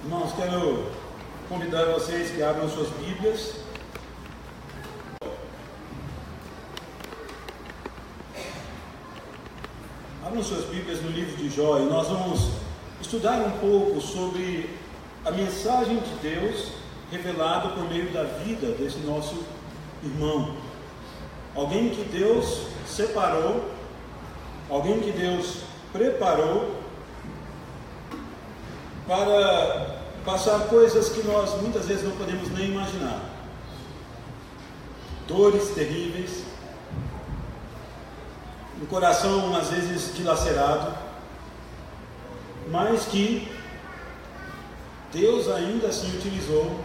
Irmãos, quero convidar vocês que abram suas Bíblias. Abram suas Bíblias no livro de Jó e nós vamos estudar um pouco sobre a mensagem de Deus revelada por meio da vida desse nosso irmão. Alguém que Deus separou, alguém que Deus preparou para passar coisas que nós muitas vezes não podemos nem imaginar. Dores terríveis, um coração às vezes dilacerado, mas que Deus ainda assim utilizou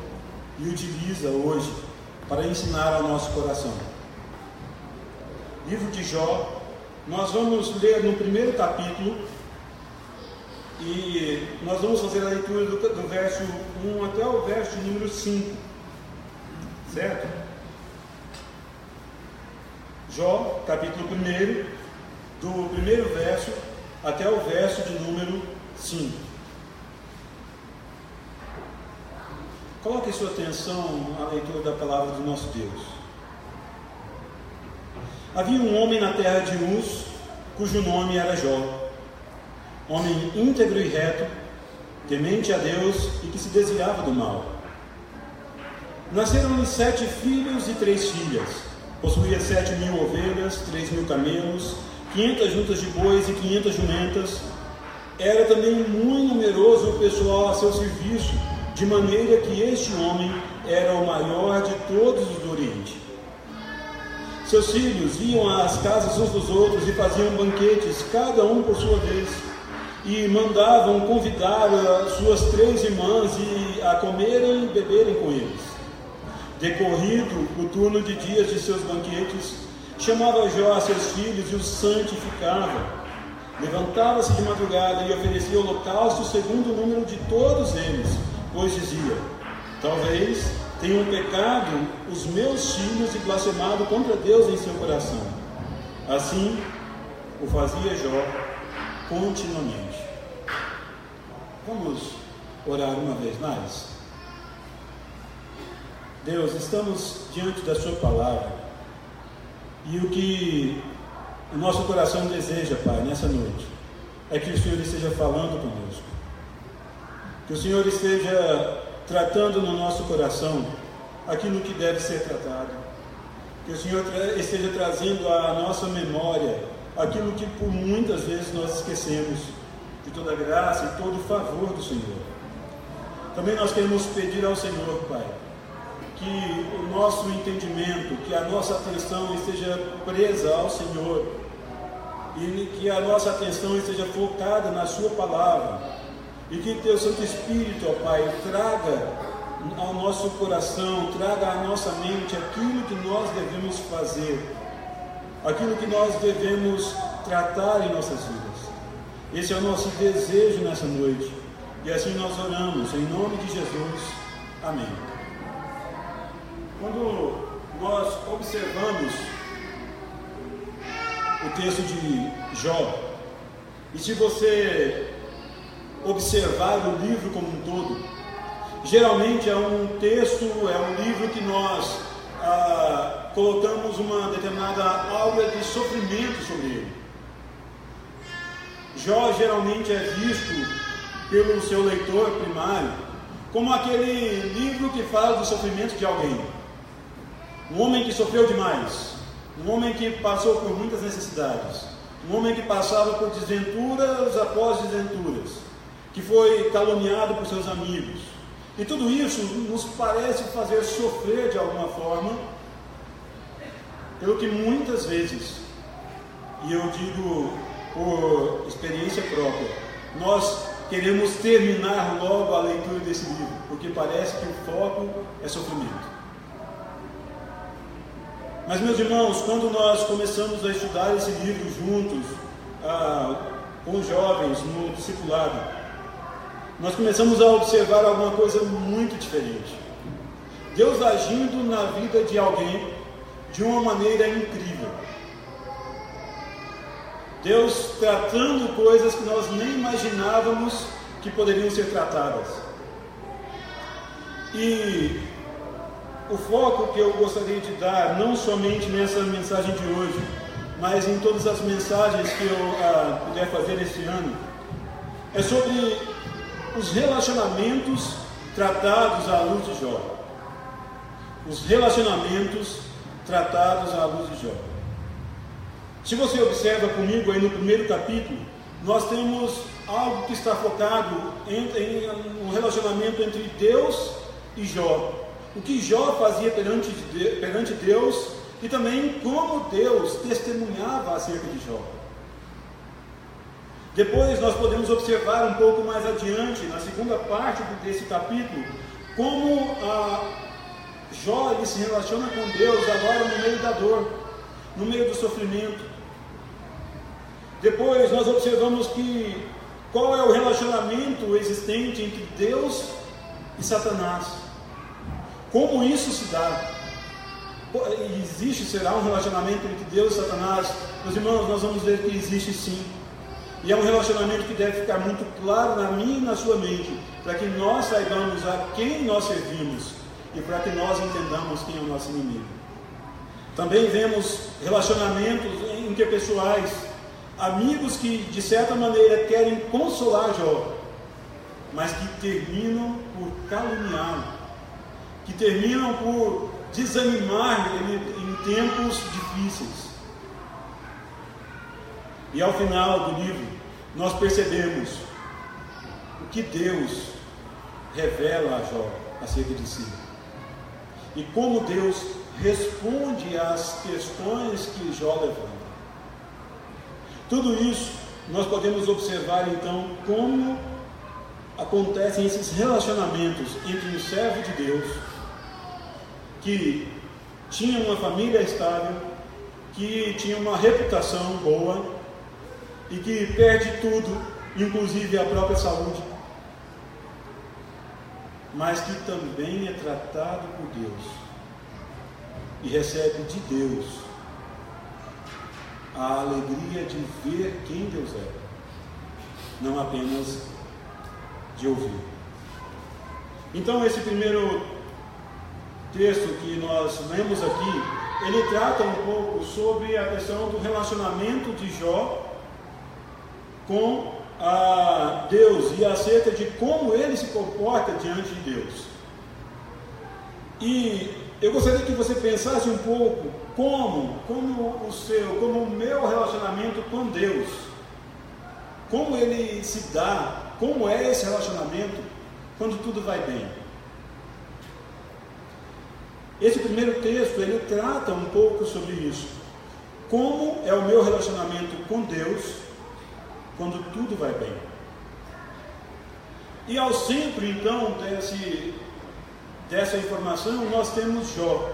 e utiliza hoje para ensinar ao nosso coração. Livro de Jó, nós vamos ler no primeiro capítulo e nós vamos fazer a leitura do verso 1 até o verso de número 5, certo? Jó, capítulo 1, do primeiro verso até o verso de número 5. Coloque sua atenção à leitura da palavra do nosso Deus. Havia um homem na terra de Uz, cujo nome era Jó, homem íntegro e reto, temente a Deus e que se desviava do mal. Nasceram-lhe 7 filhos e 3 filhas. Possuía 7.000 ovelhas, 3.000 camelos, 500 juntas de bois e 500 jumentas. Era também muito numeroso o pessoal a seu serviço, de maneira que este homem era o maior de todos os do Oriente. Seus filhos iam às casas uns dos outros e faziam banquetes, cada um por sua vez, e mandavam convidar as suas 3 irmãs a comerem e beberem com eles. Decorrido o turno de dias de seus banquetes, chamava Jó a seus filhos e os santificava. Levantava-se de madrugada e oferecia holocausto segundo o número de todos eles, pois dizia: talvez tenham pecado os meus filhos e blasfemado contra Deus em seu coração. Assim o fazia Jó continuamente. Vamos orar uma vez mais? Deus, estamos diante da sua palavra e o que o nosso coração deseja, Pai, nessa noite é que o Senhor esteja falando conosco, que o Senhor esteja tratando no nosso coração aquilo que deve ser tratado, que o Senhor esteja trazendo à nossa memória aquilo que por muitas vezes nós esquecemos, de toda a graça e todo o favor do Senhor. Também nós queremos pedir ao Senhor, Pai, que o nosso entendimento, que a nossa atenção esteja presa ao Senhor e que a nossa atenção esteja focada na sua palavra e que Teu Santo Espírito, ó Pai, traga ao nosso coração, traga à nossa mente aquilo que nós devemos fazer, aquilo que nós devemos tratar em nossas vidas. Esse é o nosso desejo nessa noite e assim nós oramos em nome de Jesus. Amém. Quando nós observamos o texto de Jó, e se você observar o livro como um todo, geralmente é um texto, é um livro que nós colocamos uma determinada aura de sofrimento sobre ele. Jó geralmente é visto pelo seu leitor primário como aquele livro que fala do sofrimento de alguém, um homem que sofreu demais, um homem que passou por muitas necessidades, um homem que passava por desventuras após desventuras, que foi caluniado por seus amigos, e tudo isso nos parece fazer sofrer de alguma forma, pelo que muitas vezes, e eu digo por experiência própria, nós queremos terminar logo a leitura desse livro, porque parece que o foco é sofrimento. Mas, meus irmãos, quando nós começamos a estudar esse livro juntos, com os jovens no discipulado, nós começamos a observar alguma coisa muito diferente. Deus agindo na vida de alguém de uma maneira incrível. Deus tratando coisas que nós nem imaginávamos que poderiam ser tratadas. E o foco que eu gostaria de dar, não somente nessa mensagem de hoje, mas em todas as mensagens que eu puder fazer esse ano, é sobre os relacionamentos tratados à luz de Jó. Os relacionamentos tratados à luz de Jó. Se você observa comigo aí no primeiro capítulo, nós temos algo que está focado em um relacionamento entre Deus e Jó. O que Jó fazia perante Deus e também como Deus testemunhava acerca de Jó. Depois nós podemos observar um pouco mais adiante, na segunda parte desse capítulo, como Jó ele se relaciona com Deus agora no meio da dor, no meio do sofrimento. Depois nós observamos qual é o relacionamento existente entre Deus e Satanás. Como isso se dá? Será um relacionamento entre Deus e Satanás? Meus irmãos, nós vamos ver que existe sim. E é um relacionamento que deve ficar muito claro na minha e na sua mente, para que nós saibamos a quem nós servimos e para que nós entendamos quem é o nosso inimigo. Também vemos relacionamentos interpessoais, amigos que de certa maneira querem consolar Jó, mas que terminam por caluniá-lo, que terminam por desanimar ele em tempos difíceis. E ao final do livro, nós percebemos o que Deus revela a Jó acerca de si. E como Deus responde às questões que Jó levanta. Tudo isso nós podemos observar então como acontecem esses relacionamentos entre um servo de Deus, que tinha uma família estável, que tinha uma reputação boa, e que perde tudo, inclusive a própria saúde, mas que também é tratado por Deus e recebe de Deus a alegria de ver quem Deus é, não apenas de ouvir. Então esse primeiro texto que nós lemos aqui, ele trata um pouco sobre a questão do relacionamento de Jó com Deus e acerca de como ele se comporta diante de Deus. E eu gostaria que você pensasse um pouco como o meu relacionamento com Deus, como ele se dá, como é esse relacionamento quando tudo vai bem. Esse primeiro texto, ele trata um pouco sobre isso. Como é o meu relacionamento com Deus quando tudo vai bem. E ao centro então dessa informação nós temos Jó.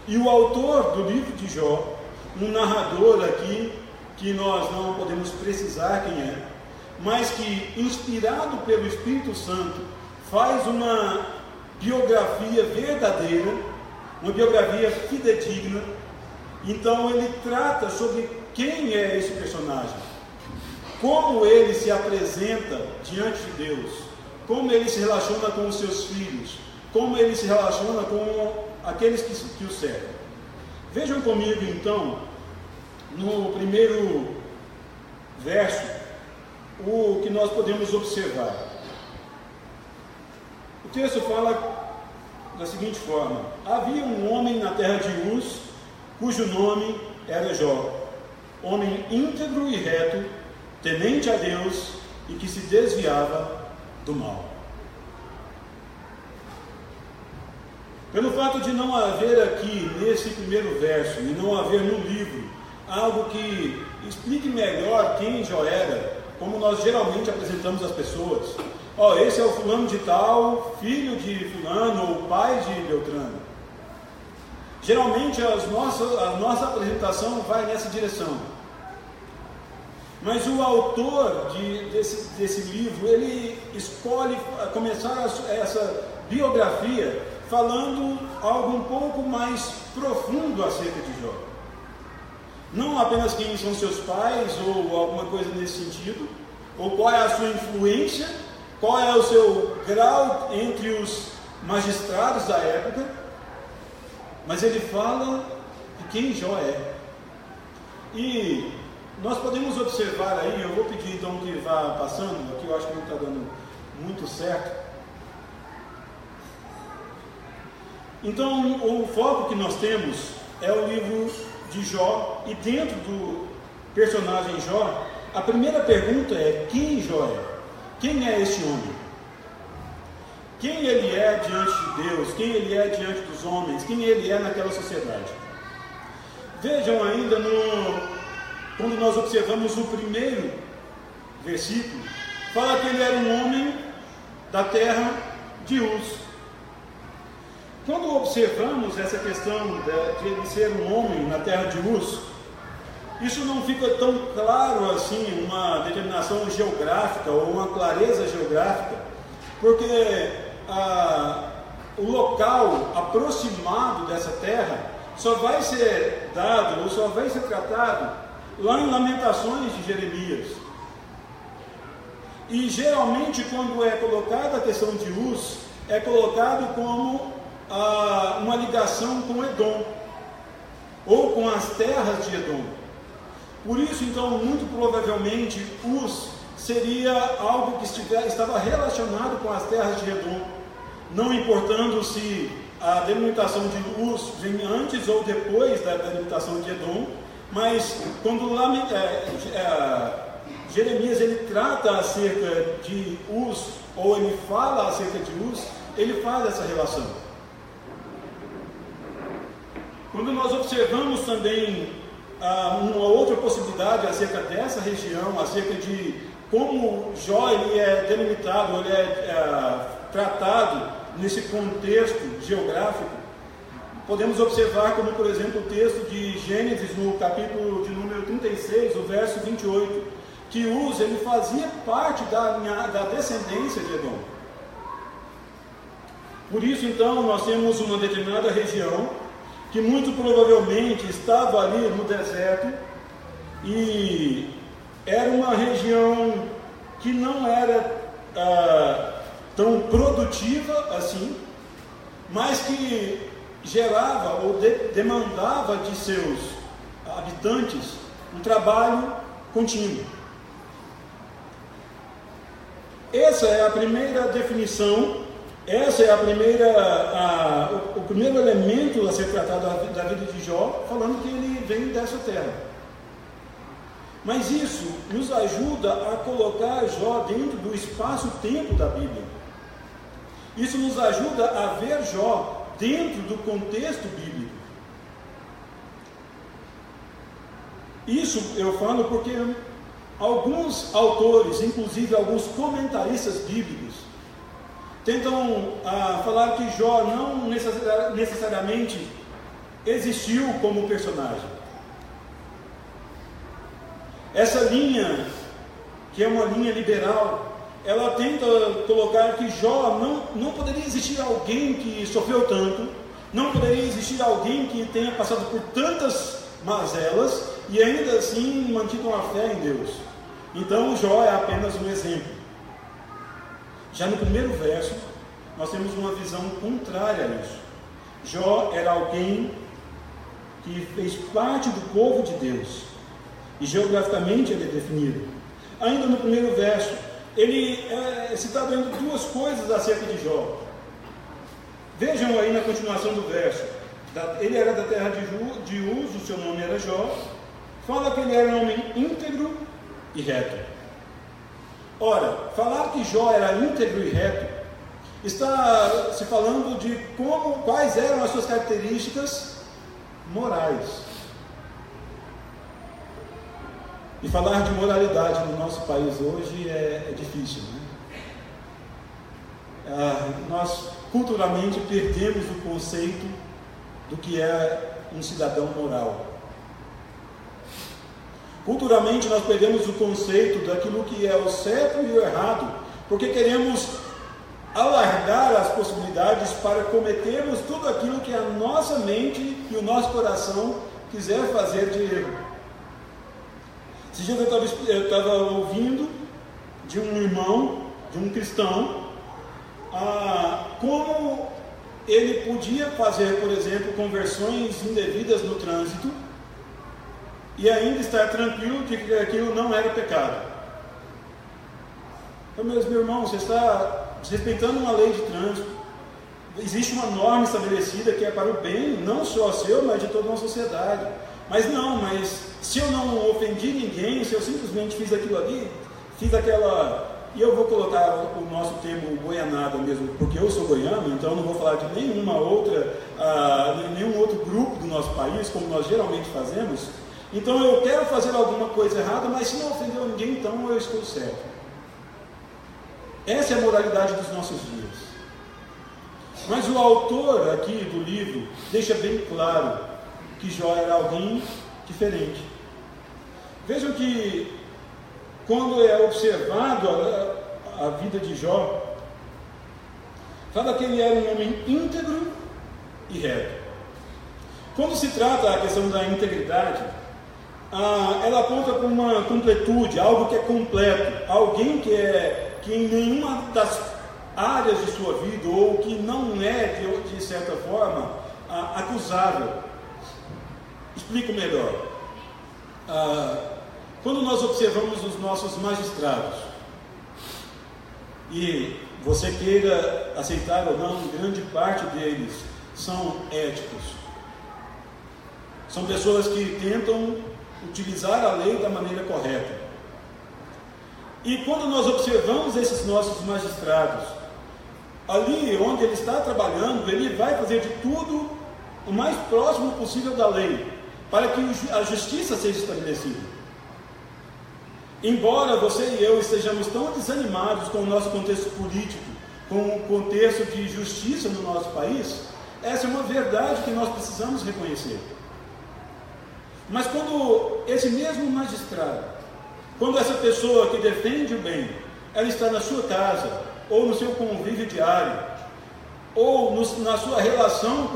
E o autor do livro de Jó, um narrador aqui, que nós não podemos precisar quem é, mas que, inspirado pelo Espírito Santo, faz uma biografia verdadeira, uma biografia fidedigna. Então ele trata sobre quem é esse personagem, como ele se apresenta diante de Deus, como ele se relaciona com os seus filhos, como ele se relaciona com aqueles que o servem. Vejam comigo então, no primeiro verso, o que nós podemos observar. O texto fala da seguinte forma: havia um homem na terra de Uz, cujo nome era Jó, homem íntegro e reto, temente a Deus e que se desviava do mal. Pelo fato de não haver aqui, nesse primeiro verso, e não haver no livro, algo que explique melhor quem Jó era, como nós geralmente apresentamos às pessoas. Esse é o fulano de tal, filho de fulano, ou pai de Beltrano. Geralmente a nossa apresentação vai nessa direção. Mas o autor desse livro, ele escolhe começar essa biografia falando algo um pouco mais profundo acerca de Jó. Não apenas quem são seus pais, ou alguma coisa nesse sentido, ou qual é a sua influência, qual é o seu grau entre os magistrados da época, mas ele fala de quem Jó é. E nós podemos observar aí, eu vou pedir então que vá passando, aqui eu acho que não está dando muito certo. Então, o foco que nós temos é o livro de Jó, e dentro do personagem Jó, a primeira pergunta é: quem Jó é? Quem é este homem? Quem ele é diante de Deus? Quem ele é diante dos homens? Quem ele é naquela sociedade? Vejam ainda quando nós observamos o primeiro versículo, fala que ele era um homem da terra de Uz. Quando observamos essa questão de ele ser um homem na terra de Uz, isso não fica tão claro assim, uma determinação geográfica ou uma clareza geográfica, porque o local aproximado dessa terra só vai ser dado ou só vai ser tratado lá em Lamentações de Jeremias. E geralmente quando é colocada a questão de Uz, é colocado como uma ligação com Edom, ou com as terras de Edom. Por isso, então, muito provavelmente, Uz seria algo que estava relacionado com as terras de Edom, não importando se a delimitação de Uz vem antes ou depois da delimitação de Edom, mas quando Jeremias ele trata acerca de Uz, ou ele fala acerca de Uz, ele faz essa relação. Quando nós observamos também uma outra possibilidade acerca dessa região, acerca de como Jó ele é delimitado, ele é tratado nesse contexto geográfico, podemos observar como, por exemplo, o texto de Gênesis, no capítulo de número 36, o verso 28, que Uz ele fazia parte da descendência de Edom. Por isso, então, nós temos uma determinada região que muito provavelmente estava ali no deserto, e era uma região que não era tão produtiva assim, mas que gerava ou demandava de seus habitantes um trabalho contínuo. Essa é a primeira definição. Essa é o primeiro elemento a ser tratado da vida de Jó, falando que ele vem dessa terra. Mas isso nos ajuda a colocar Jó dentro do espaço-tempo da Bíblia. Isso nos ajuda a ver Jó dentro do contexto bíblico. Isso eu falo porque alguns autores, inclusive alguns comentaristas bíblicos, tentam falar que Jó não necessariamente existiu como personagem. Essa linha, que é uma linha liberal, ela tenta colocar que Jó não poderia existir alguém que sofreu tanto, não poderia existir alguém que tenha passado por tantas mazelas e ainda assim mantido uma fé em Deus. Então Jó é apenas um exemplo. Já no primeiro verso, nós temos uma visão contrária a isso. Jó era alguém que fez parte do povo de Deus, e geograficamente ele é definido. Ainda no primeiro verso, ele é citado ainda duas coisas acerca de Jó. Vejam aí na continuação do verso. Ele era da terra de Uz, o seu nome era Jó. Fala que ele era um homem íntegro e reto. Ora, falar que Jó era íntegro e reto, está se falando de quais eram as suas características morais. E falar de moralidade no nosso país hoje é difícil, né? Nós culturalmente perdemos o conceito do que é um cidadão moral. Culturalmente nós perdemos o conceito daquilo que é o certo e o errado, porque queremos alargar as possibilidades para cometermos tudo aquilo que a nossa mente e o nosso coração quiser fazer de erro. Esses dias eu estava ouvindo de um irmão, de um cristão, como ele podia fazer, por exemplo, conversões indevidas no trânsito e ainda estar tranquilo de que aquilo não era pecado. Então, meu irmão, você está desrespeitando uma lei de trânsito. Existe uma norma estabelecida que é para o bem, não só seu, mas de toda uma sociedade. Mas se eu não ofendi ninguém, se eu simplesmente fiz aquilo ali, fiz aquela... E eu vou colocar o nosso termo goianada mesmo, porque eu sou goiano, então não vou falar de nenhum outro grupo do nosso país, como nós geralmente fazemos. Então eu quero fazer alguma coisa errada, mas se não ofendeu ninguém, então eu estou certo. Essa é a moralidade dos nossos dias. Mas o autor aqui do livro deixa bem claro que Jó era alguém diferente. Vejam que quando é observado a vida de Jó, fala que ele era um homem íntegro e reto. Quando se trata a questão da integridade, ela aponta para uma completude, algo que é completo, alguém que em nenhuma das áreas de sua vida, ou que não é, de certa forma, acusável. Explico melhor. Quando nós observamos os nossos magistrados, e você queira aceitar ou não, grande parte deles são éticos. São pessoas que tentam utilizar a lei da maneira correta. E quando nós observamos esses nossos magistrados, ali onde ele está trabalhando, ele vai fazer de tudo o mais próximo possível da lei, para que a justiça seja estabelecida. Embora você e eu estejamos tão desanimados com o nosso contexto político, com o contexto de justiça no nosso país, essa é uma verdade que nós precisamos reconhecer. Mas quando esse mesmo magistrado, quando essa pessoa que defende o bem, ela está na sua casa, ou no seu convívio diário, ou na sua relação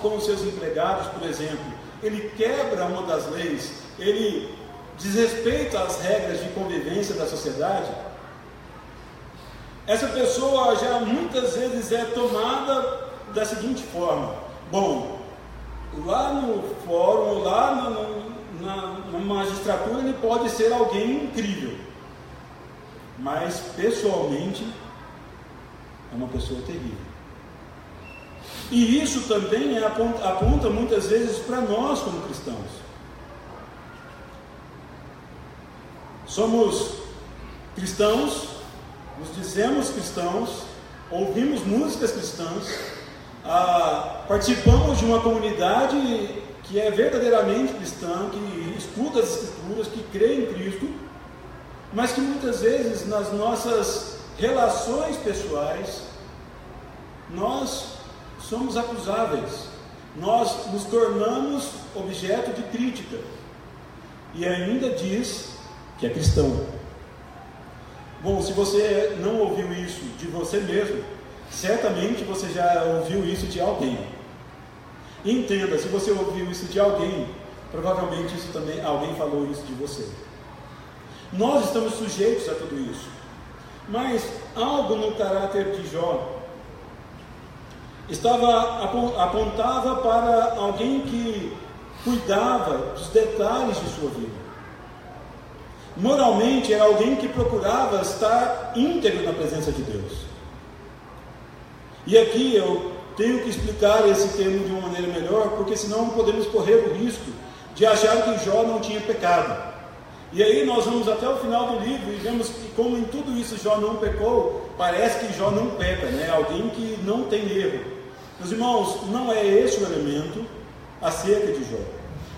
com os seus empregados, por exemplo, ele quebra uma das leis, ele desrespeita as regras de convivência da sociedade, essa pessoa já muitas vezes é tomada da seguinte forma: bom, lá no fórum, lá na magistratura ele pode ser alguém incrível, mas pessoalmente é uma pessoa terrível. E isso também aponta muitas vezes para nós como cristãos. Somos cristãos, nos dizemos cristãos, ouvimos músicas cristãs, participamos de uma comunidade que é verdadeiramente cristã, que estuda as Escrituras, que crê em Cristo, mas que muitas vezes nas nossas relações pessoais nós somos acusáveis, nós nos tornamos objeto de crítica, e ainda diz que é cristão. Bom, se você não ouviu isso de você mesmo, certamente você já ouviu isso de alguém. E entenda, se você ouviu isso de alguém, provavelmente isso também, alguém falou isso de você. Nós estamos sujeitos a tudo isso. Mas algo no caráter de Jó apontava para alguém que cuidava dos detalhes de sua vida. Moralmente era alguém que procurava estar íntegro na presença de Deus. E aqui eu tenho que explicar esse termo de uma maneira melhor, porque senão podemos correr o risco de achar que Jó não tinha pecado. E aí nós vamos até o final do livro e vemos que, como em tudo isso Jó não pecou, parece que Jó não peca, né? Alguém que não tem erro. Meus irmãos, não é esse o elemento acerca de Jó,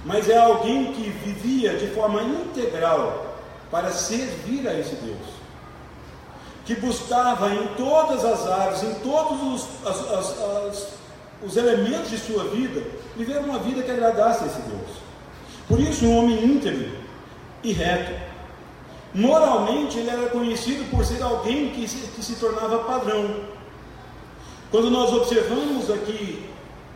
mas é alguém que vivia de forma integral para servir a esse Deus, que buscava em todas as áreas, em todos os elementos de sua vida, viver uma vida que agradasse a esse Deus. Por isso, um homem íntegro e reto. Moralmente, ele era conhecido por ser alguém que se tornava padrão. Quando nós observamos aqui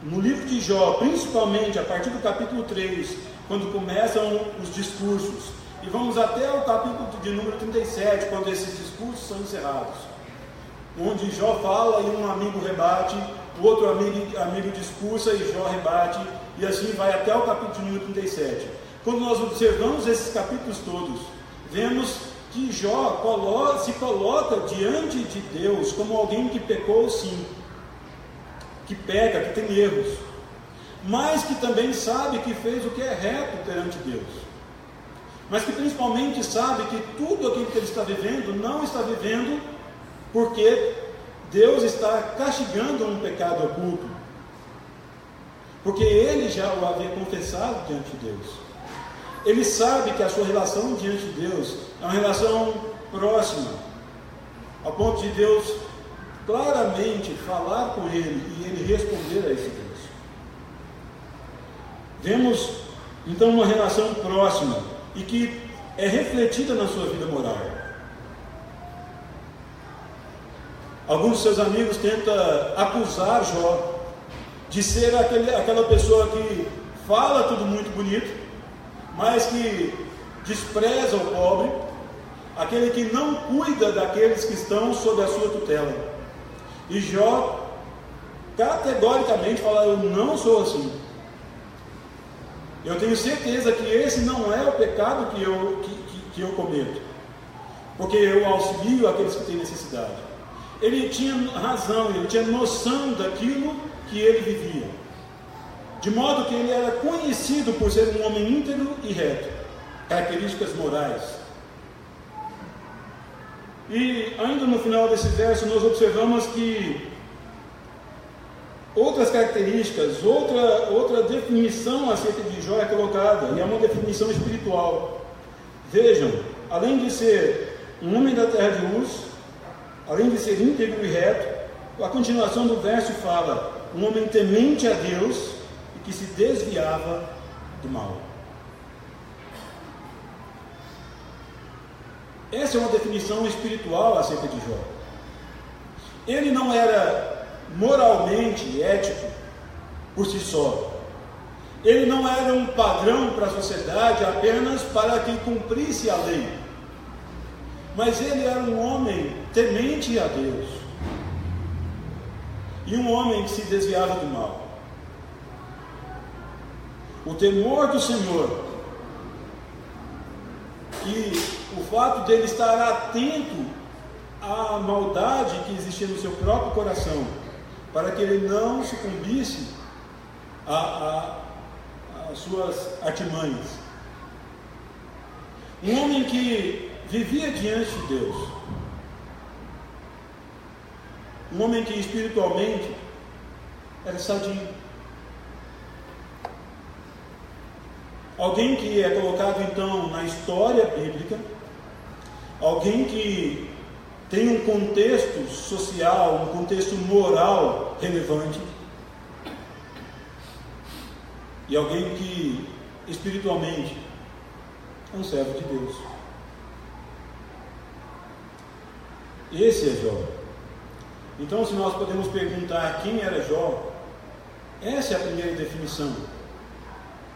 no livro de Jó, principalmente a partir do capítulo 3, quando começam os discursos, e vamos até o capítulo de número 37, quando esses discursos são encerrados, onde Jó fala e um amigo rebate, o outro amigo discursa e Jó rebate, e assim vai até o capítulo número 37. Quando nós observamos esses capítulos todos, vemos que Jó se coloca diante de Deus como alguém que pecou sim, que peca, que tem erros, mas que também sabe que fez o que é reto perante Deus, mas que principalmente sabe que tudo aquilo que ele está vivendo, não está vivendo porque Deus está castigando um pecado oculto, porque ele já o havia confessado diante de Deus. Ele sabe que a sua relação diante de Deus é uma relação próxima, ao ponto de Deus claramente falar com ele e ele responder a esse Deus. Vemos então uma relação próxima e que é refletida na sua vida moral. Alguns de seus amigos tentam acusar Jó de ser aquela pessoa que fala tudo muito bonito, mas que despreza o pobre, aquele que não cuida daqueles que estão sob a sua tutela. E Jó categoricamente fala: eu não sou assim. Eu tenho certeza que esse não é o pecado que eu cometo, porque eu auxilio aqueles que têm necessidade. Ele tinha razão, ele tinha noção daquilo que ele vivia, de modo que ele era conhecido por ser um homem íntegro e reto, características morais. E ainda no final desse verso nós observamos que outras características, outra definição acerca de Jó é colocada, e é uma definição espiritual. Vejam, além de ser um homem da terra de Uz, além de ser íntegro e reto, a continuação do verso fala: um homem temente a Deus e que se desviava do mal. Essa é uma definição espiritual acerca de Jó. Ele não era moralmente ético por si só. Ele não era um padrão para a sociedade apenas para que cumprisse a lei, mas ele era um homem temente a Deus e um homem que se desviava do mal. O temor do Senhor, e o fato dele estar atento à maldade que existia no seu próprio coração, para que ele não sucumbisse às suas artimanhas. Um homem que vivia diante de Deus, um homem que espiritualmente era sadio, alguém que é colocado então na história bíblica, alguém que tem um contexto social, um contexto moral relevante, e alguém que espiritualmente é um servo de Deus. Esse é Jó. Então, se nós podemos perguntar quem era Jó, essa é a primeira definição.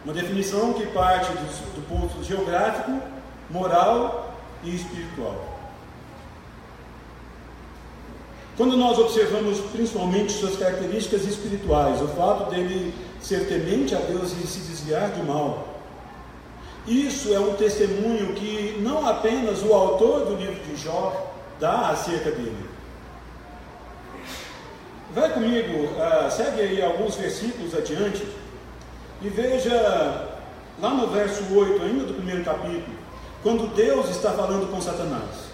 Uma definição que parte do ponto geográfico, moral e espiritual. Quando nós observamos principalmente suas características espirituais, o fato dele ser temente a Deus e se desviar do mal, isso é um testemunho que não apenas o autor do livro de Jó dá acerca dele. Vai comigo, segue aí alguns versículos adiante e veja lá no verso 8, ainda do primeiro capítulo, quando Deus está falando com Satanás.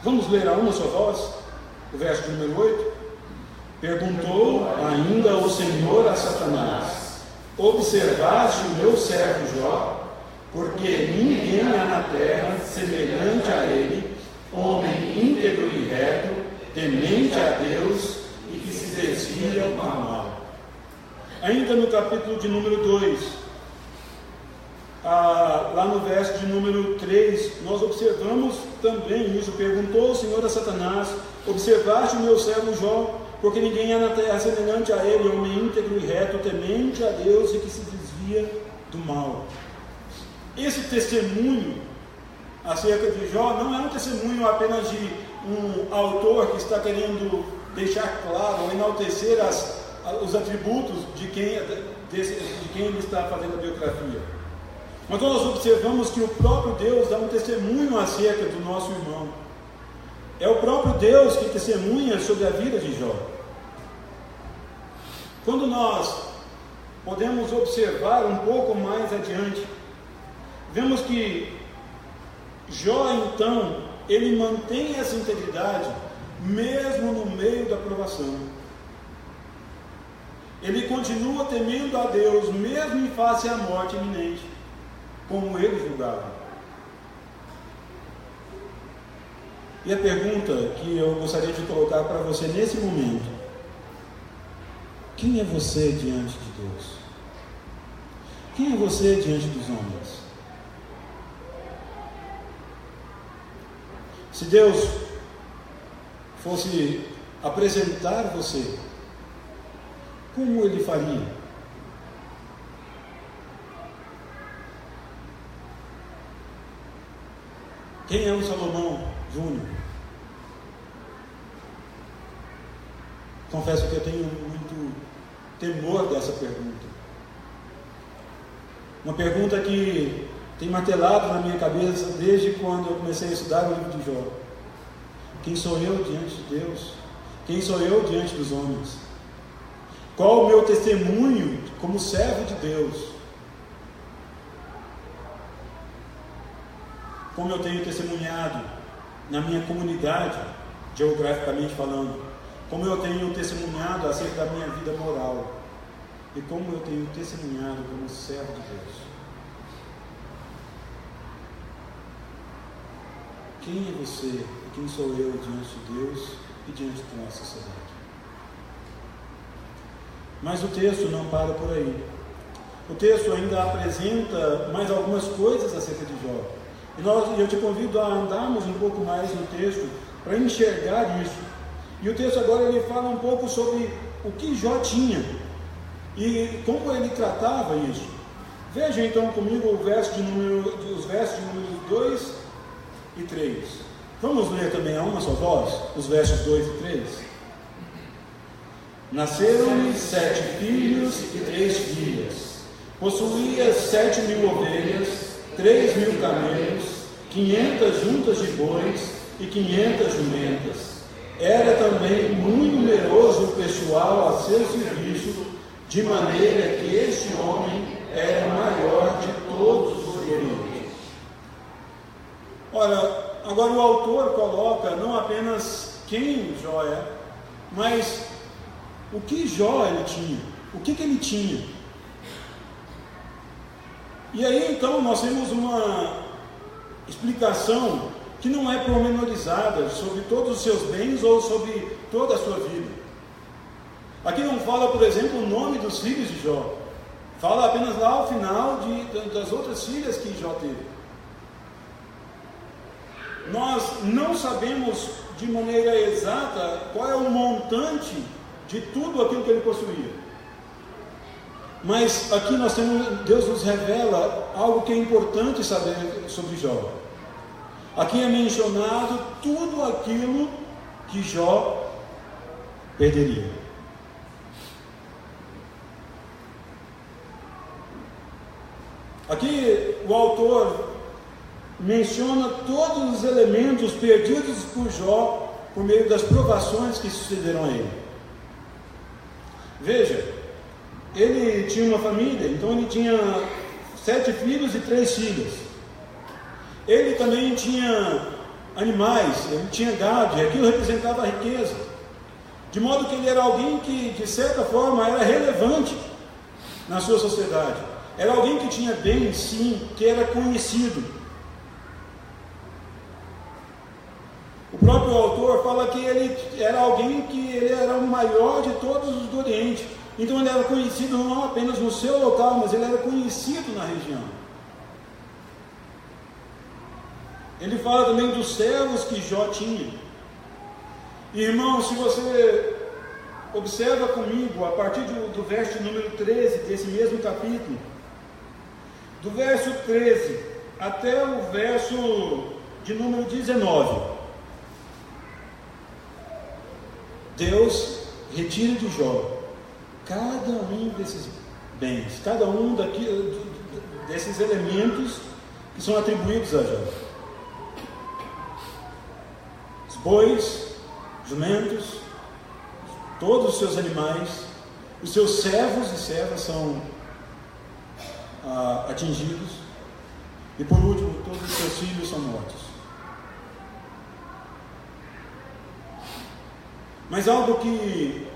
Vamos ler a uma só voz, o verso número 8. Perguntou ainda o Senhor a Satanás: observaste o meu servo Jó? Porque ninguém há na terra semelhante a ele, homem íntegro e reto, temente a Deus e que se desvia do mal. Ainda no capítulo de número 2, lá no verso de número 3, nós observamos também isso. Perguntou o Senhor a Satanás: observaste o meu servo Jó? Porque ninguém há na terra semelhante a ele, homem íntegro e reto, temente a Deus e que se desvia do mal. Esse testemunho acerca de Jó não é um testemunho apenas de um autor que está querendo deixar claro, ou enaltecer os atributos de quem ele está fazendo a biografia. Mas nós observamos que o próprio Deus dá um testemunho acerca do nosso irmão. É o próprio Deus que testemunha sobre a vida de Jó. Quando nós podemos observar um pouco mais adiante, vemos que Jó, então, ele mantém essa integridade mesmo no meio da provação. Ele continua temendo a Deus mesmo em face à morte iminente, como ele julgava. E a pergunta que eu gostaria de colocar para você nesse momento: quem é você diante de Deus? Quem é você diante dos homens? Se Deus fosse apresentar você, como ele faria? Quem é o Salomão Júnior? Confesso que eu tenho muito temor dessa pergunta. Uma pergunta que tem martelado na minha cabeça desde quando eu comecei a estudar o livro de Jó. Quem sou eu diante de Deus? Quem sou eu diante dos homens? Qual o meu testemunho como servo de Deus? Como eu tenho testemunhado na minha comunidade, geograficamente falando? Como eu tenho testemunhado acerca da minha vida moral? E como eu tenho testemunhado como servo de Deus? Quem é você e quem sou eu diante de Deus e diante da nossa sociedade? Mas o texto não para por aí. O texto ainda apresenta mais algumas coisas acerca de Jó. E eu te convido a andarmos um pouco mais no texto para enxergar isso. E o texto agora ele fala um pouco sobre o que Jó tinha e como ele tratava isso. Veja então comigo os versos de números 2 e 3. Vamos ler também a uma só voz, os versos 2 e 3. Nasceram-lhe 7 filhos e 3 filhas. Possuía 7.000 ovelhas, 3.000 camelos, 500 juntas de bois e 500 jumentas. Era também muito numeroso o pessoal a seu serviço, de maneira que este homem era o maior de todos os guerreiros. Ora, agora o autor coloca não apenas quem Jó é, mas o que Jó ele tinha, o que ele tinha. E aí então nós temos uma explicação que não é pormenorizada sobre todos os seus bens ou sobre toda a sua vida. Aqui não fala, por exemplo, o nome dos filhos de Jó. Fala apenas lá ao final das outras filhas que Jó teve. Nós não sabemos de maneira exata qual é o montante de tudo aquilo que ele possuía. Mas aqui nós temos, Deus nos revela algo que é importante saber sobre Jó. Aqui é mencionado tudo aquilo que Jó perderia. Aqui o autor menciona todos os elementos perdidos por Jó por meio das provações que sucederam a ele. Veja, ele tinha uma família, então ele tinha 7 filhos e 3 filhas. Ele também tinha animais, ele tinha gado, e aquilo representava a riqueza. De modo que ele era alguém que, de certa forma, era relevante na sua sociedade. Era alguém que tinha bem, sim, que era conhecido. O próprio autor fala que ele era alguém que ele era o maior de todos os do Oriente. Então ele era conhecido não apenas no seu local, mas ele era conhecido na região. Ele fala também dos servos que Jó tinha. Irmão, se você observa comigo, a partir do verso número 13 desse mesmo capítulo, do verso 13 até o verso de número 19, Deus retira de Jó cada um desses bens, cada um desses elementos que são atribuídos a Jó. Os bois, jumentos, todos os seus animais, os seus servos e servas são atingidos, e por último, todos os seus filhos são mortos. Mas algo que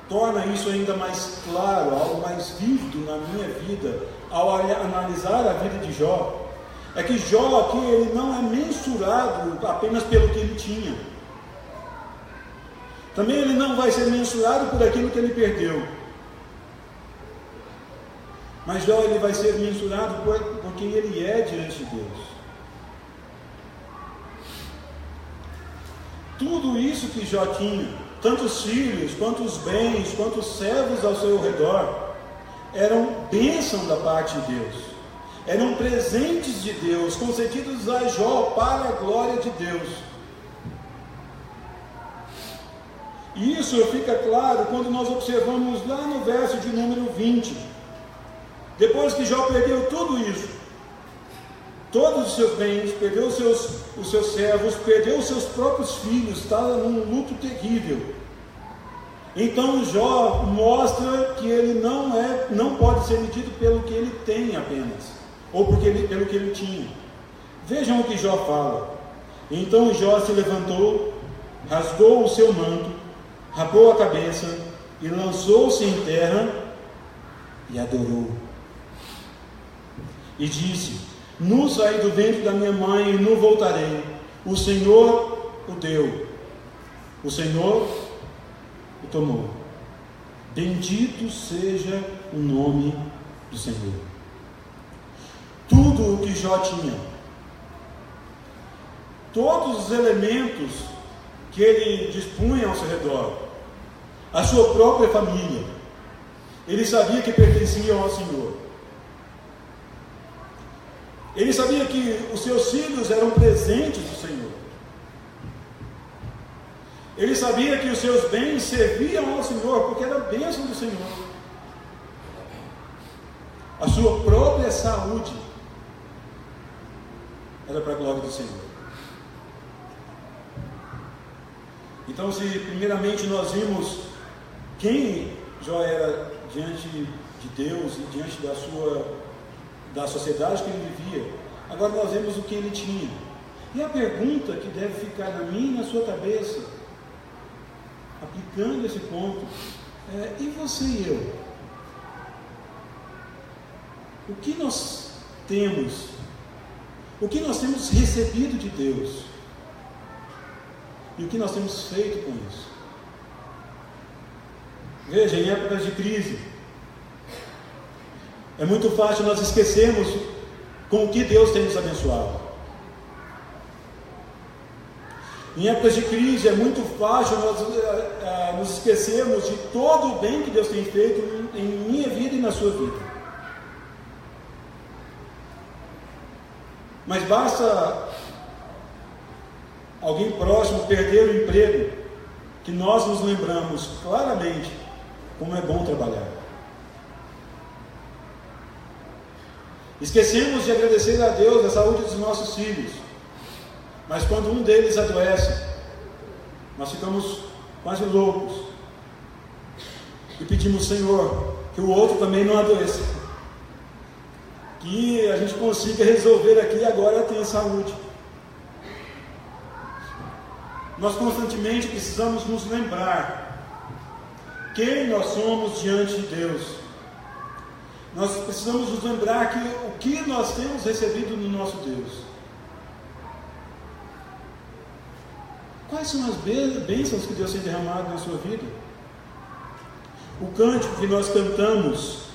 torna isso ainda mais claro, algo mais vívido na minha vida, ao analisar a vida de Jó, é que Jó aqui, ele não é mensurado apenas pelo que ele tinha. Também ele não vai ser mensurado por aquilo que ele perdeu. Mas Jó, ele vai ser mensurado por quem ele é diante de Deus. Tudo isso que Jó tinha, tanto os filhos, quanto os bens, quanto os servos ao seu redor, eram bênção da parte de Deus. Eram presentes de Deus, concedidos a Jó para a glória de Deus. E isso fica claro quando nós observamos lá no verso de número 20. Depois que Jó perdeu tudo isso, todos os seus bens, perdeu os seus servos, perdeu os seus próprios filhos, estava num luto terrível. Então Jó mostra que ele não pode ser medido pelo que ele tem apenas, ou pelo que ele tinha. Vejam o que Jó fala. Então Jó se levantou, rasgou o seu manto, rapou a cabeça e lançou-se em terra e adorou. E disse: nu saí do ventre da minha mãe e nu voltarei. O Senhor o deu, o Senhor o tomou. Bendito seja o nome do Senhor. Tudo o que Jó tinha, todos os elementos que ele dispunha ao seu redor, a sua própria família, ele sabia que pertenciam ao Senhor. Ele sabia que os seus filhos eram presentes do Senhor. Ele sabia que os seus bens serviam ao Senhor, porque era a bênção do Senhor. A sua própria saúde era para a glória do Senhor. Então, se primeiramente nós vimos quem Jó era diante de Deus e diante da sociedade que ele vivia, agora nós vemos o que ele tinha. E a pergunta que deve ficar na minha e na sua cabeça, aplicando esse ponto, é: e você e eu? O que nós temos? O que nós temos recebido de Deus? E o que nós temos feito com isso? Veja, em épocas de crise, é muito fácil nós esquecermos com o que Deus tem nos abençoado. Em épocas de crise, é muito fácil nós nos esquecermos de todo o bem que Deus tem feito em minha vida e na sua vida. Mas basta alguém próximo perder o emprego, que nós nos lembramos claramente como é bom trabalhar. Esquecemos de agradecer a Deus a saúde dos nossos filhos, mas quando um deles adoece, nós ficamos quase loucos e pedimos: Senhor, que o outro também não adoeça, que a gente consiga resolver aqui e agora ter saúde. Nós constantemente precisamos nos lembrar quem nós somos diante de Deus. Nós precisamos nos lembrar o que nós temos recebido do nosso Deus. Quais são as bênçãos que Deus tem derramado na sua vida? O cântico que nós cantamos,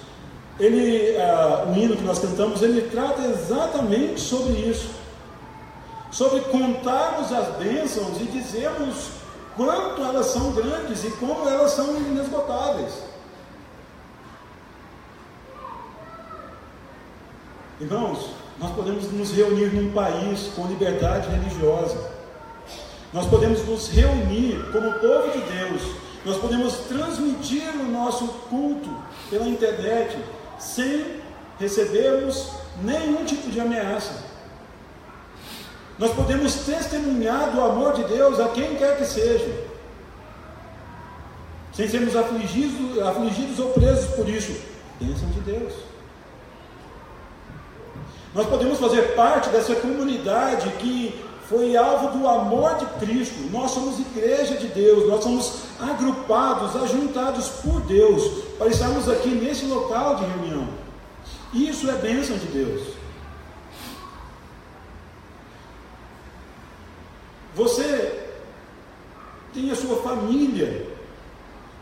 o hino que nós cantamos, ele trata exatamente sobre isso. Sobre contarmos as bênçãos e dizermos quanto elas são grandes e como elas são inesgotáveis. Irmãos, nós podemos nos reunir num país com liberdade religiosa, Nós podemos nos reunir como povo de Deus, nós podemos transmitir o nosso culto pela internet sem recebermos nenhum tipo de ameaça. Nós podemos testemunhar do amor de Deus a quem quer que seja, sem sermos afligidos ou presos por isso. Bênção de Deus. Nós podemos fazer parte dessa comunidade que foi alvo do amor de Cristo. Nós somos igreja de Deus, nós somos agrupados, ajuntados por Deus, para estarmos aqui nesse local de reunião. Isso é bênção de Deus. Você tem a sua família,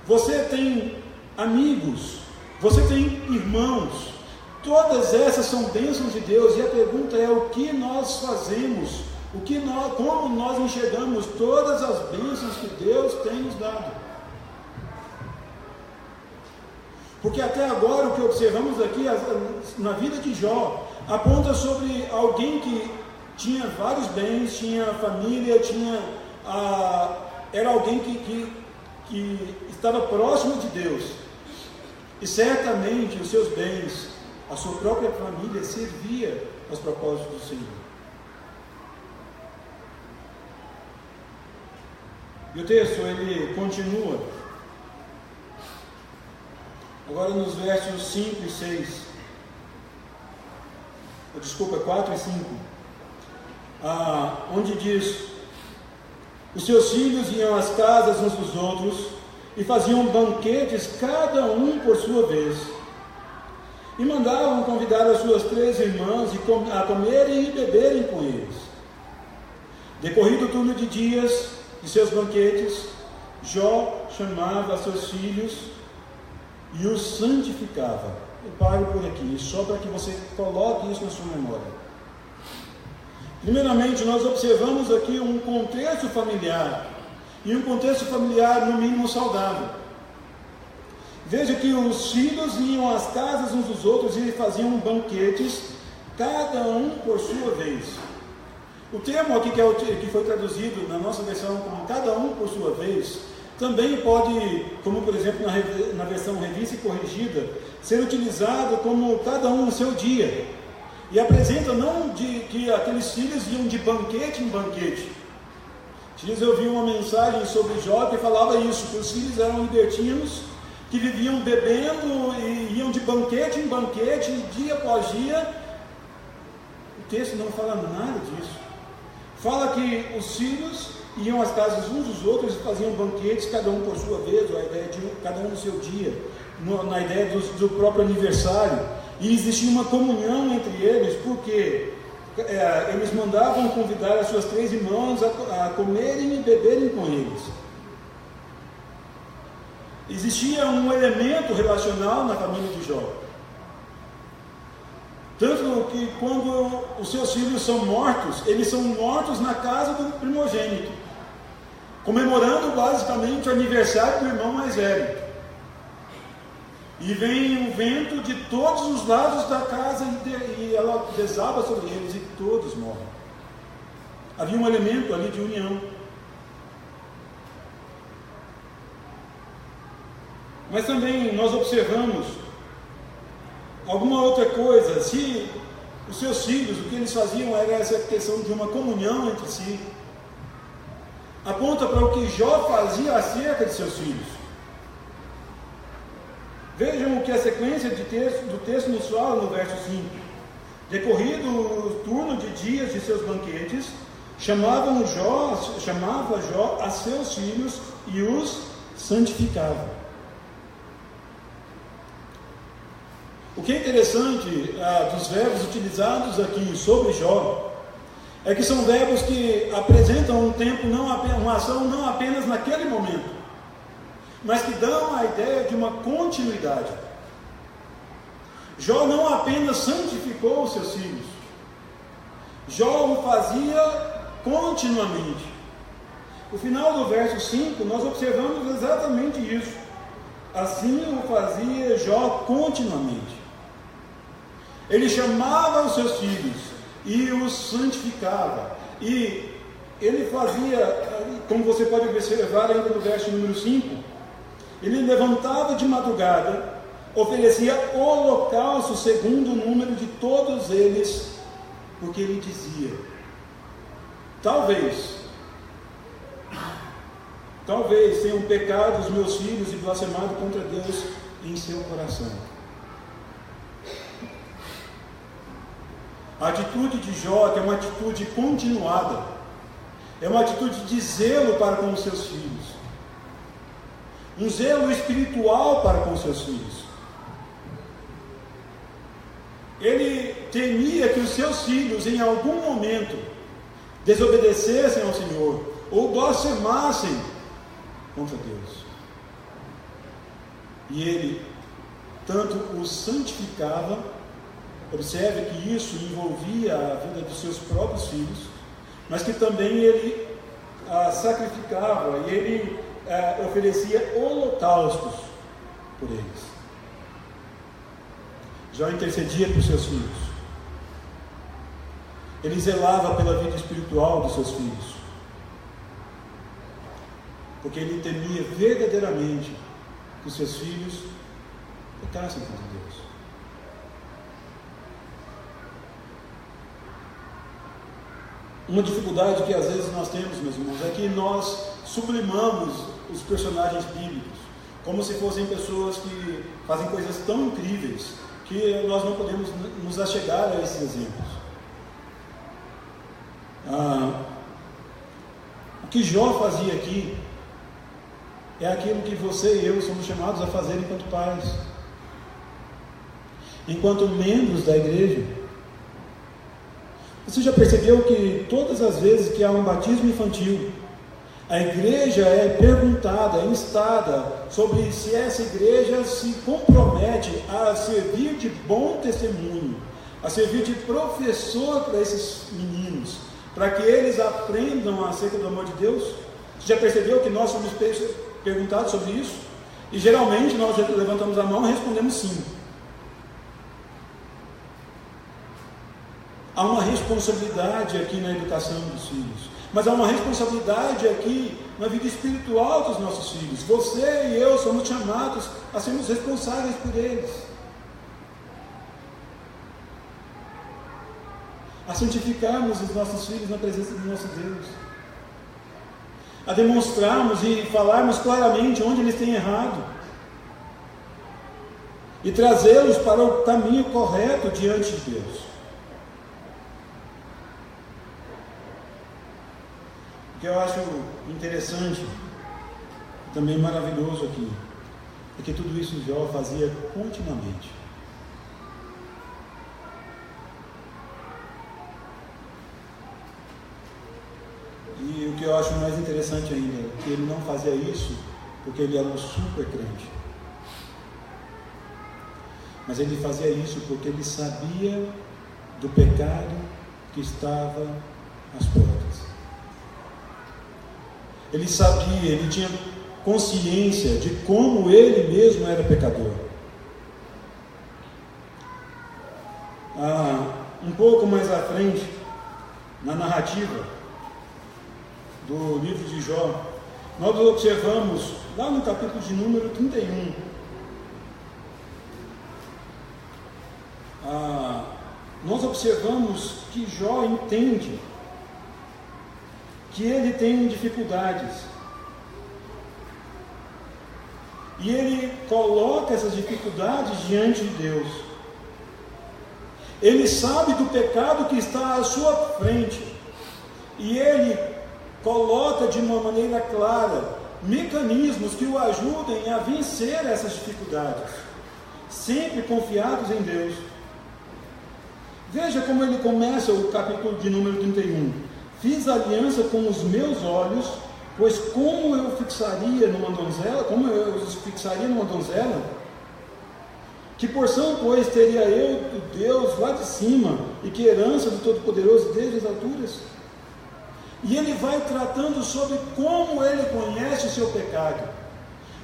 você tem amigos, você tem irmãos, todas essas são bênçãos de Deus, e a pergunta é: o que nós fazemos? Como nós enxergamos todas as bênçãos que Deus tem nos dado? Porque até agora o que observamos aqui na vida de Jó aponta sobre alguém que tinha vários bens, tinha família, era alguém que estava próximo de Deus, e certamente os seus bens, a sua própria família, servia aos propósitos do Senhor. E o texto, ele continua, agora nos versos 5 e 6, 4 e 5, onde diz: os seus filhos iam às casas uns dos outros, e faziam banquetes, cada um por sua vez, e mandavam convidar as suas 3 irmãs a comerem e beberem com eles. Decorrido o turno de dias de seus banquetes, Jó chamava seus filhos e os santificava. Eu paro por aqui, só para que você coloque isso na sua memória. Primeiramente, nós observamos aqui um contexto familiar, e um contexto familiar no mínimo saudável. Veja que os filhos iam às casas uns dos outros e faziam banquetes, cada um por sua vez. O termo aqui que foi traduzido na nossa versão como cada um por sua vez, também pode, como por exemplo na versão revista e corrigida, ser utilizado como cada um no seu dia. E apresenta não que aqueles filhos iam de banquete em banquete. Dias eu vi uma mensagem sobre Jó que falava isso, que os filhos eram libertinos, que viviam bebendo e iam de banquete em banquete, dia após dia. O texto não fala nada disso. Fala que os filhos iam às casas uns dos outros e faziam banquetes, cada um por sua vez, a ideia de cada um no seu dia, na ideia do próprio aniversário. E existia uma comunhão entre eles, porque eles mandavam convidar as suas 3 irmãs a comerem e beberem com eles. Existia um elemento relacional na família de Jó. Tanto que quando os seus filhos são mortos, eles são mortos na casa do primogênito, comemorando basicamente o aniversário do irmão mais velho. E vem um vento de todos os lados da casa e ela desaba sobre eles e todos morrem. Havia um elemento ali de união. Mas também nós observamos alguma outra coisa. Se os seus filhos, o que eles faziam era essa questão de uma comunhão entre si, aponta para o que Jó fazia acerca de seus filhos. Vejam o que a sequência do texto nos fala no verso 5. Decorrido o turno de dias de seus banquetes, chamava Jó a seus filhos e os santificava. O que é interessante dos verbos utilizados aqui sobre Jó é que são verbos que apresentam uma ação não apenas naquele momento, mas que dão a ideia de uma continuidade. Jó não apenas santificou os seus filhos, Jó o fazia continuamente. No final do verso 5, nós observamos exatamente isso. Assim o fazia Jó continuamente. Ele chamava os seus filhos e os santificava. E ele fazia como você pode observar ainda no verso número 5, ele levantava de madrugada, oferecia holocausto segundo o número de todos eles, porque ele dizia: talvez tenham pecado os meus filhos e blasfemado contra Deus em seu coração. A atitude de Jó é uma atitude continuada, é uma atitude de zelo para com os seus filhos, um zelo espiritual para com os seus filhos. Ele temia que os seus filhos em algum momento desobedecessem ao Senhor ou blasfemassem contra Deus. E ele tanto os santificava, observe que isso envolvia a vida dos seus próprios filhos, mas que também ele sacrificava e ele oferecia holocaustos por eles. Jó intercedia por seus filhos. Ele zelava pela vida espiritual dos seus filhos, porque ele temia verdadeiramente que os seus filhos pecassem contra Deus. Uma dificuldade que às vezes nós temos, meus irmãos, é que nós sublimamos os personagens bíblicos como se fossem pessoas que fazem coisas tão incríveis que nós não podemos nos achegar a esses exemplos. O que Jó fazia aqui é aquilo que você e eu somos chamados a fazer enquanto pais, enquanto membros da igreja. Você já percebeu que todas as vezes que há um batismo infantil, a igreja é perguntada, é instada sobre se essa igreja se compromete a servir de bom testemunho, a servir de professor para esses meninos, para que eles aprendam acerca do amor de Deus? Você já percebeu que nós somos perguntados sobre isso? E geralmente nós levantamos a mão e respondemos sim. Há uma responsabilidade aqui na educação dos filhos, mas há uma responsabilidade aqui na vida espiritual dos nossos filhos. Você e eu somos chamados a sermos responsáveis por eles, a santificarmos os nossos filhos na presença do nosso Deus, a demonstrarmos e falarmos claramente onde eles têm errado e trazê-los para o caminho correto diante de Deus. O que eu acho interessante e também maravilhoso aqui é que tudo isso Jó fazia continuamente. E o que eu acho mais interessante ainda é que ele não fazia isso porque ele era um super crente, mas ele fazia isso porque ele sabia do pecado que estava às portas. Ele sabia, ele tinha consciência de como ele mesmo era pecador. Um pouco mais à frente, na narrativa do livro de Jó, nós observamos, lá no capítulo de número 31, nós observamos que Jó entende que ele tem dificuldades, e ele coloca essas dificuldades diante de Deus. Ele sabe do pecado que está à sua frente, e ele coloca de uma maneira clara mecanismos que o ajudem a vencer essas dificuldades, sempre confiados em Deus. Veja como ele começa o capítulo de número 31. Fiz aliança com os meus olhos, pois como eu os fixaria numa donzela? Que porção, pois, teria eu do Deus lá de cima, e que herança do Todo-Poderoso desde as alturas? E ele vai tratando sobre como ele conhece o seu pecado,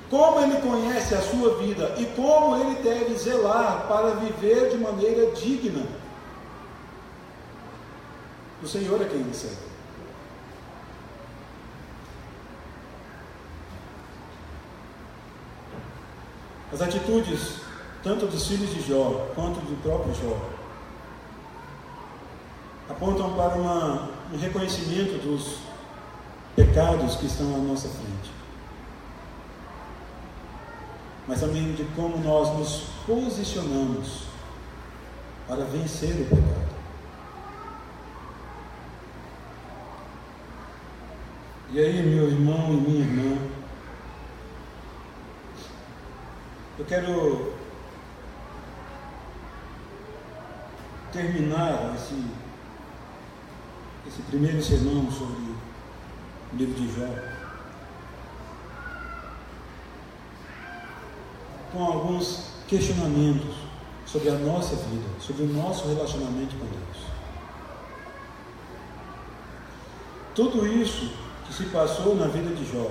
como ele conhece a sua vida, e como ele deve zelar para viver de maneira digna. O Senhor é quem ele serve. As atitudes, tanto dos filhos de Jó, quanto do próprio Jó, apontam para um reconhecimento dos pecados que estão à nossa frente, mas também de como nós nos posicionamos para vencer o pecado. E aí, meu irmão e minha irmã, eu quero terminar esse primeiro sermão sobre o livro de Jó com alguns questionamentos sobre a nossa vida, sobre o nosso relacionamento com Deus. Tudo isso que se passou na vida de Jó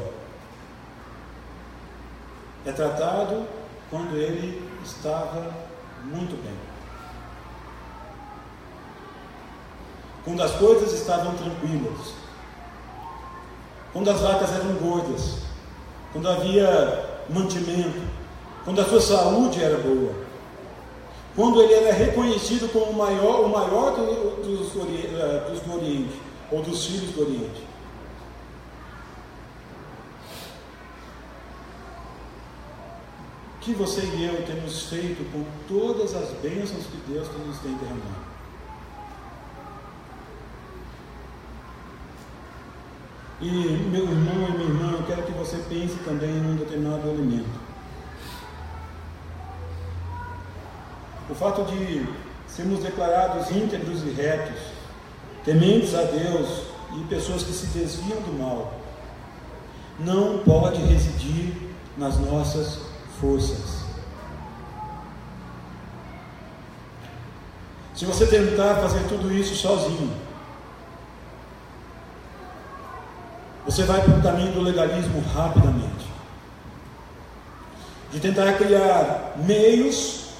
é tratado quando ele estava muito bem, quando as coisas estavam tranquilas, quando as vacas eram gordas, quando havia mantimento, quando a sua saúde era boa, quando ele era reconhecido como o maior dos do Oriente, ou dos filhos do Oriente. O que você e eu temos feito com todas as bênçãos que Deus nos tem derramado? E, meu irmão e minha irmã, eu quero que você pense também em um determinado elemento. O fato de sermos declarados íntegros e retos, tementes a Deus e pessoas que se desviam do mal, não pode residir nas nossas forças. Se você tentar fazer tudo isso sozinho, você vai para o caminho do legalismo rapidamente, de tentar criar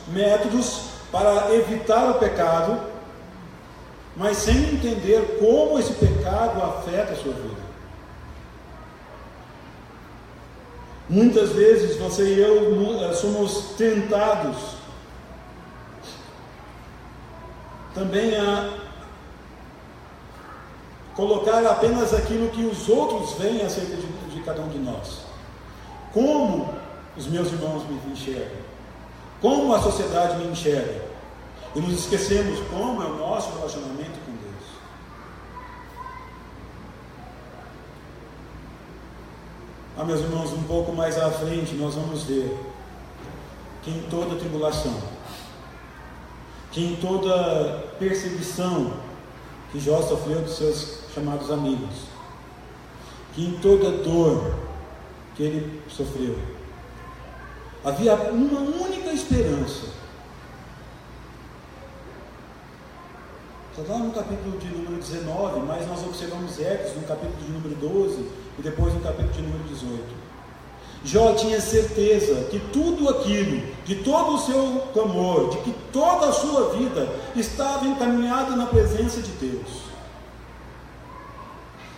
métodos para evitar o pecado, mas sem entender como esse pecado afeta a sua vida. Muitas vezes você e eu somos tentados também a colocar apenas aquilo que os outros veem acerca de cada um de nós. Como os meus irmãos me enxergam, como a sociedade me enxerga, e nos esquecemos como é o nosso relacionamento com Deus. Meus irmãos, um pouco mais à frente nós vamos ver que em toda tribulação, que em toda perseguição que Jó sofreu dos seus chamados amigos, que em toda dor que ele sofreu, havia uma única esperança. Está lá no capítulo de número 19, mas nós observamos Ecos no capítulo de número 12 e depois no capítulo de número 18. Jó tinha certeza que tudo aquilo, de todo o seu clamor, de que toda a sua vida estava encaminhada na presença de Deus.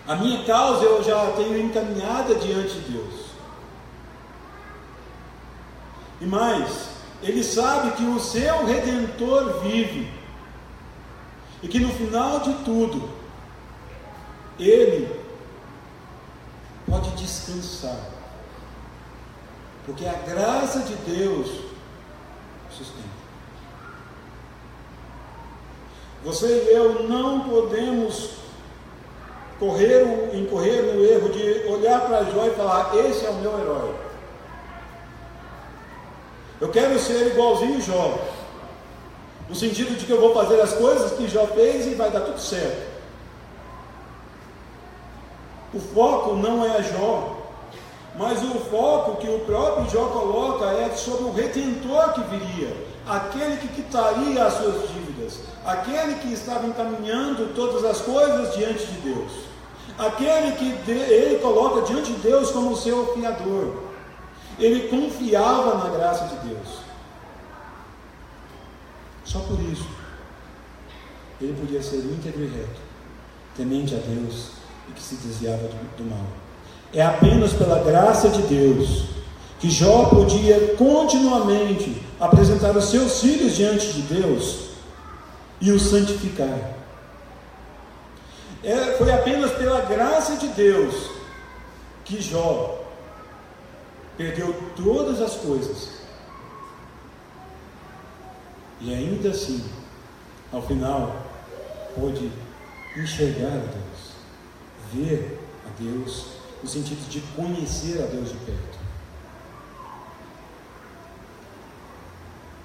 A minha causa eu já tenho encaminhada diante de Deus. E mais, ele sabe que o seu Redentor vive, e que no final de tudo, ele pode descansar, porque a graça de Deus sustenta. Você e eu não podemos incorrer no erro de olhar para Jó e falar: esse é o meu herói. Eu quero ser igualzinho Jó, no sentido de que eu vou fazer as coisas que Jó fez e vai dar tudo certo. O foco não é Jó, mas o foco que o próprio Jó coloca é sobre o Redentor que viria, aquele que quitaria as suas dívidas, aquele que estava encaminhando todas as coisas diante de Deus, aquele que ele coloca diante de Deus como o seu fiador. Ele confiava na graça de Deus. Só por isso ele podia ser íntegro e reto, temente a Deus e que se desviava do mal. É apenas pela graça de Deus que que Jó podia continuamente apresentar os seus filhos diante de Deus e os santificar. Foi apenas pela graça de Deus que Jó perdeu todas as coisas e ainda assim, ao final, pôde enxergar a Deus, ver a Deus, no sentido de conhecer a Deus de perto.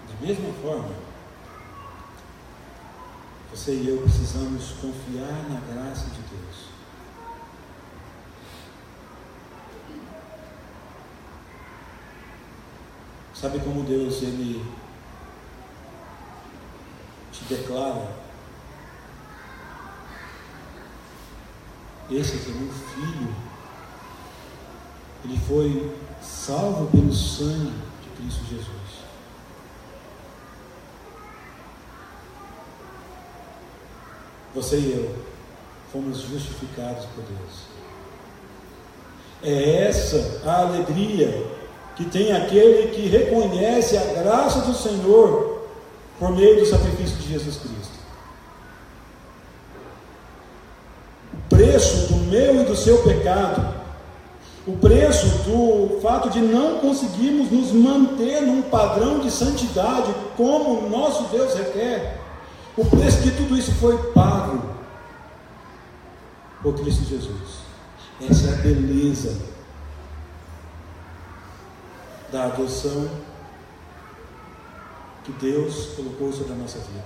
Da mesma forma, você e eu precisamos confiar na graça de Deus. Sabe como Deus, Ele te declara: esse é meu filho, ele foi salvo pelo sangue de Cristo Jesus. Você e eu fomos justificados por Deus. É essa a alegria que tem aquele que reconhece a graça do Senhor por meio do sacrifício de Jesus Cristo. O preço do meu e do seu pecado, o preço do fato de não conseguirmos nos manter num padrão de santidade como o nosso Deus requer, o preço de tudo isso foi pago por Cristo Jesus. Essa é a beleza da adoção que Deus colocou sobre a nossa vida.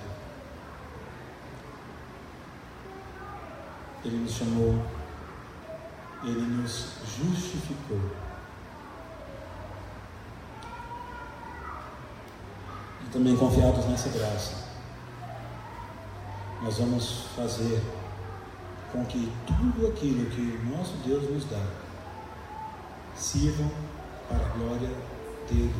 Ele nos chamou, Ele nos justificou. E também confiados nessa graça, nós vamos fazer com que tudo aquilo que o nosso Deus nos dá sirva para a glória dele.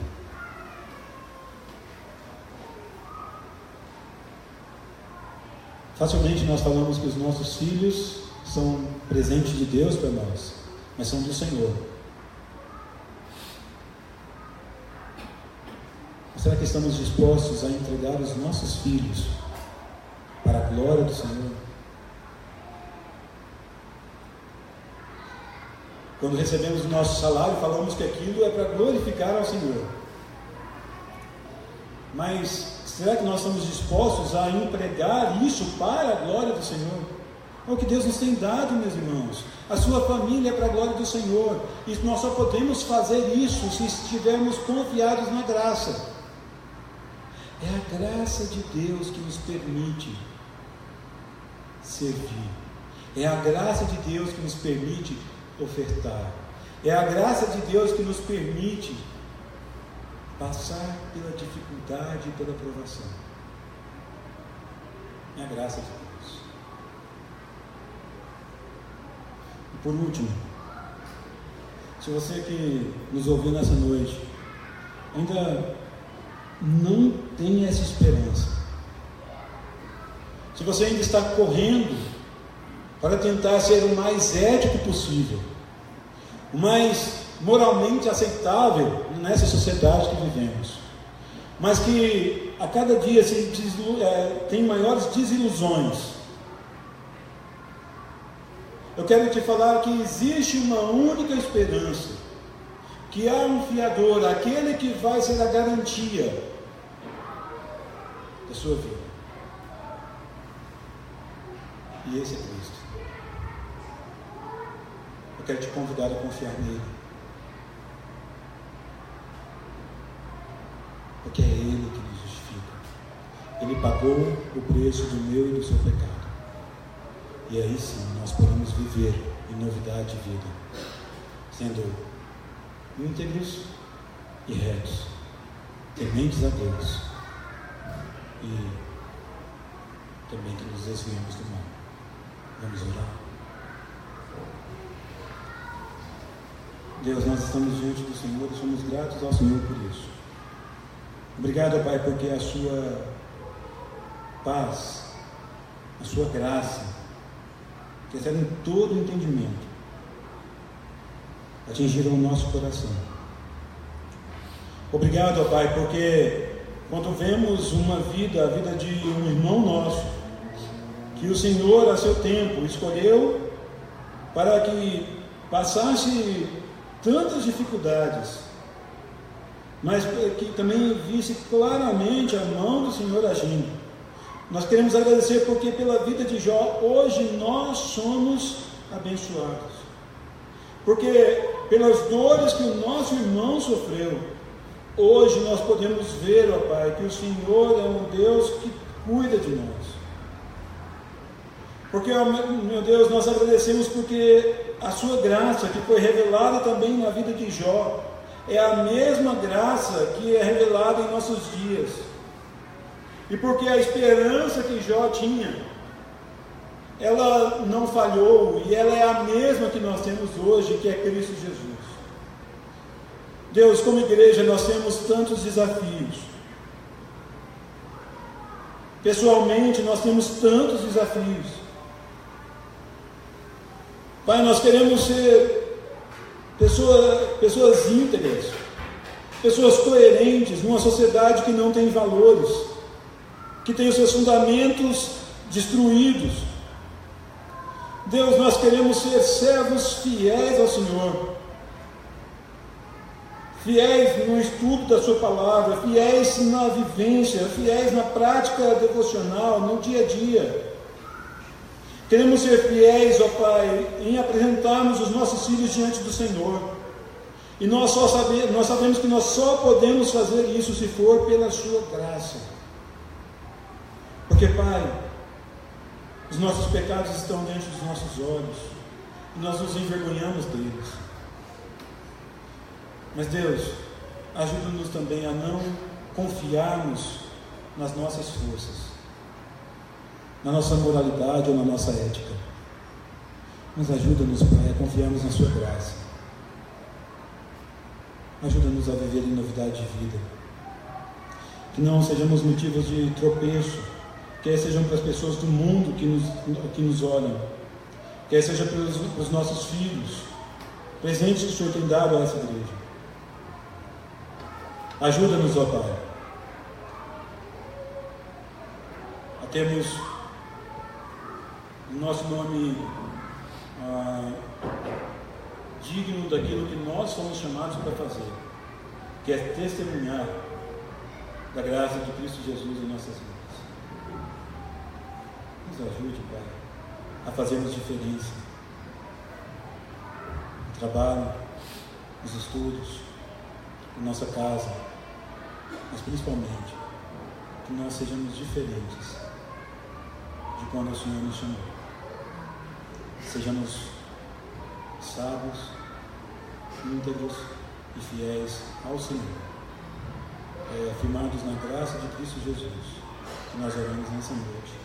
Facilmente nós falamos que os nossos filhos são presente de Deus para nós, mas são do Senhor. Mas será que estamos dispostos a entregar os nossos filhos para a glória do Senhor? Quando recebemos o nosso salário, falamos que aquilo é para glorificar ao Senhor. Mas será que nós estamos dispostos a empregar isso para a glória do Senhor? É o que Deus nos tem dado, meus irmãos. A sua família é para a glória do Senhor. E nós só podemos fazer isso se estivermos confiados na graça. É a graça de Deus que nos permite servir. É a graça de Deus que nos permite ofertar. É a graça de Deus que nos permite passar pela dificuldade e pela provação. É a graça de Deus. E por último, se você que nos ouviu nessa noite ainda não tem essa esperança, se você ainda está correndo para tentar ser o mais ético possível, o mais moralmente aceitável nessa sociedade que vivemos, mas que a cada dia tem maiores desilusões, eu quero te falar que existe uma única esperança, que há um fiador, aquele que vai ser a garantia da sua vida, e esse é Cristo. Eu quero te convidar a confiar nele, porque é Ele que nos justifica. Ele pagou o preço do meu e do seu pecado, e aí sim nós podemos viver em novidade de vida, sendo íntegros e retos, tementes a Deus, e também que nos desviemos do mal. Vamos orar. Deus, nós estamos diante do Senhor e somos gratos ao Senhor por isso. Obrigado, Pai, porque a sua paz, a sua graça, que excedem todo o entendimento, atingiram o nosso coração. Obrigado, ó Pai, porque quando vemos a vida de um irmão nosso, que o Senhor a seu tempo escolheu para que passasse tantas dificuldades, mas que também visse claramente a mão do Senhor agindo. Nós queremos agradecer porque pela vida de Jó, hoje nós somos abençoados. Porque pelas dores que o nosso irmão sofreu, hoje nós podemos ver, ó Pai, que o Senhor é um Deus que cuida de nós. Porque, ó, meu Deus, nós agradecemos porque a sua graça, que foi revelada também na vida de Jó, é a mesma graça que é revelada em nossos dias. E porque a esperança que Jó tinha, ela não falhou, e ela é a mesma que nós temos hoje, que é Cristo Jesus. Deus, como igreja, nós temos tantos desafios. Pessoalmente, nós temos tantos desafios. Pai, nós queremos ser pessoas íntegras, pessoas coerentes, numa sociedade que não tem valores, que tem os seus fundamentos destruídos. Deus, nós queremos ser servos fiéis ao Senhor, fiéis no estudo da sua palavra, fiéis na vivência, fiéis na prática devocional, no dia a dia. Queremos ser fiéis, ó Pai, em apresentarmos os nossos filhos diante do Senhor. E nós sabemos que nós só podemos fazer isso se for pela sua graça. Porque, Pai, os nossos pecados estão diante dos nossos olhos, e nós nos envergonhamos deles. Mas, Deus, ajuda-nos também a não confiarmos nas nossas forças, na nossa moralidade ou na nossa ética. Mas ajuda-nos, Pai, a confiarmos na sua graça. Ajuda-nos a viver em novidade de vida. Que não sejamos motivos de tropeço, quer sejam para as pessoas do mundo que nos olham, quer seja para os nossos filhos, presentes que o Senhor tem dado a essa igreja. Ajuda-nos, ó Pai, a termos o nosso nome digno daquilo que nós somos chamados para fazer, que é testemunhar da graça de Cristo Jesus em nossas vidas. Nos ajude, Pai, a fazermos diferença no trabalho, nos estudos, na nossa casa, mas principalmente que nós sejamos diferentes de quando o Senhor nos chamou. Sejamos sábios, íntegros e fiéis ao Senhor, afirmados na graça de Cristo Jesus, que nós oramos nessa noite.